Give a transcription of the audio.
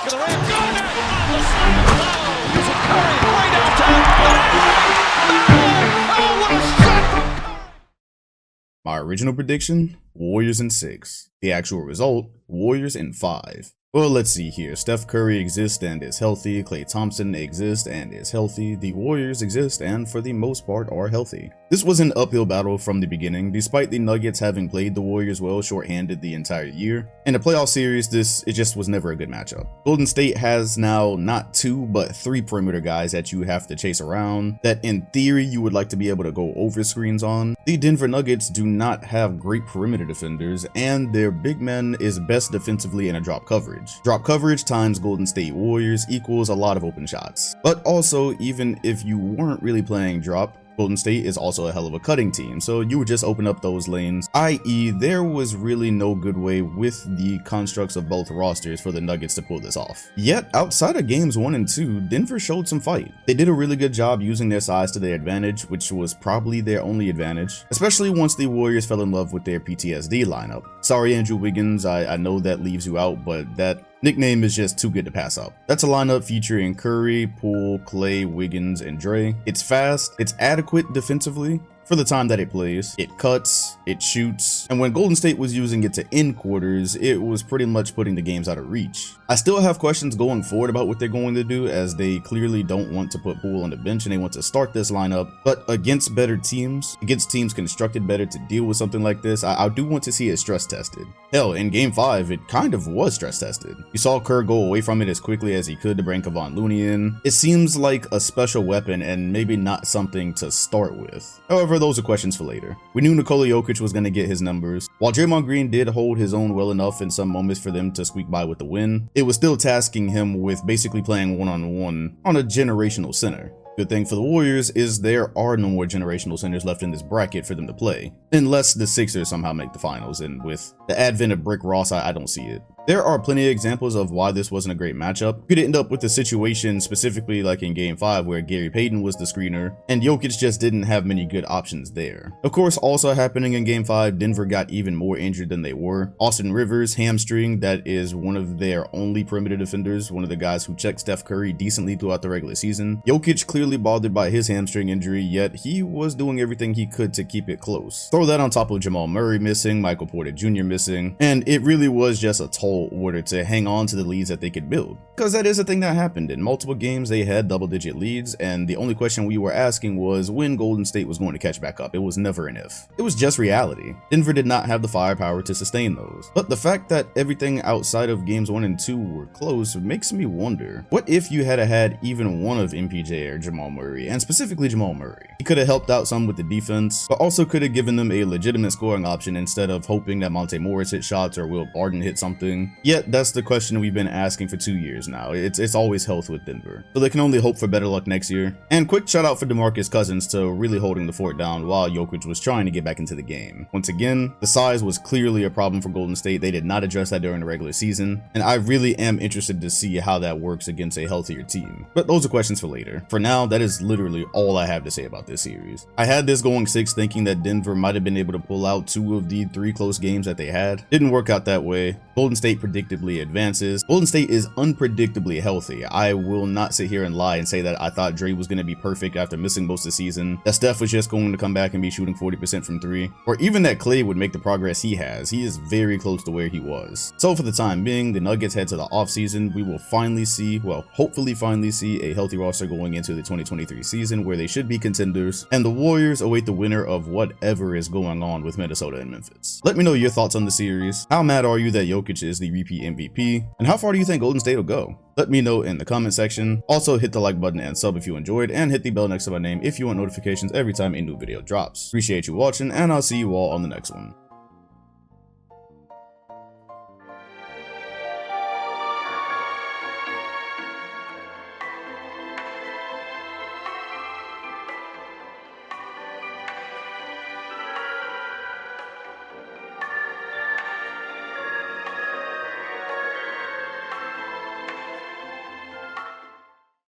back of the rim. Got it! Oh, the slam! Using Curry way downtown. Oh, what a shot from Curry! My original prediction, Warriors in 6. The actual result, Warriors in 5. Well, let's see here. Steph Curry exists and is healthy. Klay Thompson exists and is healthy. The Warriors exist and for the most part are healthy. This was an uphill battle from the beginning, despite the Nuggets having played the Warriors well shorthanded the entire year. In a playoff series, it just was never a good matchup. Golden State has now not 2, but 3 perimeter guys that you have to chase around, that in theory you would like to be able to go over screens on. The Denver Nuggets do not have great perimeter defenders, and their big man is best defensively in a drop coverage. Drop coverage times Golden State Warriors equals a lot of open shots. But also, even if you weren't really playing drop, Golden State is also a hell of a cutting team, so you would just open up those lanes, i.e. there was really no good way with the constructs of both rosters for the Nuggets to pull this off. Yet, outside of games 1 and 2, Denver showed some fight. They did a really good job using their size to their advantage, which was probably their only advantage, especially once the Warriors fell in love with their PTSD lineup. Sorry Andrew Wiggins, I know that leaves you out, but that nickname is just too good to pass up. That's a lineup featuring Curry, Poole, Klay, Wiggins, and Dre. It's fast, it's adequate defensively for the time that it plays. It cuts, it shoots, and when Golden State was using it to end quarters, it was pretty much putting the games out of reach. I still have questions going forward about what they're going to do, as they clearly don't want to put Poole on the bench and they want to start this lineup, but against better teams, against teams constructed better to deal with something like this, I do want to see it stress tested. Hell, in game 5, it kind of was stress tested. You saw Kerr go away from it as quickly as he could to bring Kevon Looney in. It seems like a special weapon and maybe not something to start with. However, those are questions for later. We knew Nikola Jokic was going to get his numbers. While Draymond Green did hold his own well enough in some moments for them to squeak by with the win, it was still tasking him with basically playing one-on-one on a generational center. Good thing for the Warriors is there are no more generational centers left in this bracket for them to play, unless the Sixers somehow make the finals, and with the advent of Rick Ross, I don't see it. There are plenty of examples of why this wasn't a great matchup. You could end up with a situation specifically like in game 5 where Gary Payton was the screener and Jokic just didn't have many good options there. Of course, also happening in game 5, Denver got even more injured than they were. Austin Rivers, hamstring, that is one of their only perimeter defenders, one of the guys who checked Steph Curry decently throughout the regular season. Jokic clearly bothered by his hamstring injury, yet he was doing everything he could to keep it close. Throw that on top of Jamal Murray missing, Michael Porter Jr. missing, and it really was just a tall order to hang on to the leads that they could build. Because that is a thing that happened. In multiple games, they had double-digit leads, and the only question we were asking was when Golden State was going to catch back up. It was never an if. It was just reality. Denver did not have the firepower to sustain those. But the fact that everything outside of games 1 and 2 were close makes me wonder, what if you had had even one of MPJ or Jamal Murray, and specifically Jamal Murray? He could have helped out some with the defense, but also could have given them a legitimate scoring option instead of hoping that Monte Morris hit shots or Will Barton hit something. Yet that's the question we've been asking for 2 years now. It's always health with Denver, so they can only hope for better luck next year. And quick shout out for DeMarcus Cousins to really holding the fort down while Jokic was trying to get back into the game. Once again, the size was clearly a problem for Golden State. They did not address that during the regular season, and I really am interested to see how that works against a healthier team. But those are questions for later. For now, that is literally all I have to say about this series. I had this going 6 thinking that Denver might have been able to pull out 2 of the 3 close games that they had. Didn't work out that way. Golden State predictably advances. Golden State is unpredictably healthy. I will not sit here and lie and say that I thought Dre was going to be perfect after missing most of the season, that Steph was just going to come back and be shooting 40% from 3, or even that Klay would make the progress he has. He is very close to where he was. So for the time being, the Nuggets head to the offseason. We will finally see, well, hopefully finally see a healthy roster going into the 2023 season where they should be contenders, and the Warriors await the winner of whatever is going on with Minnesota and Memphis. Let me know your thoughts on the series. How mad are you that Jokic is the repeat MVP? And how far do you think Golden State will go? Let me know in the comment section. Also hit the like button and sub if you enjoyed, and hit the bell next to my name if you want notifications every time a new video drops. Appreciate you watching, and I'll see you all on the next one.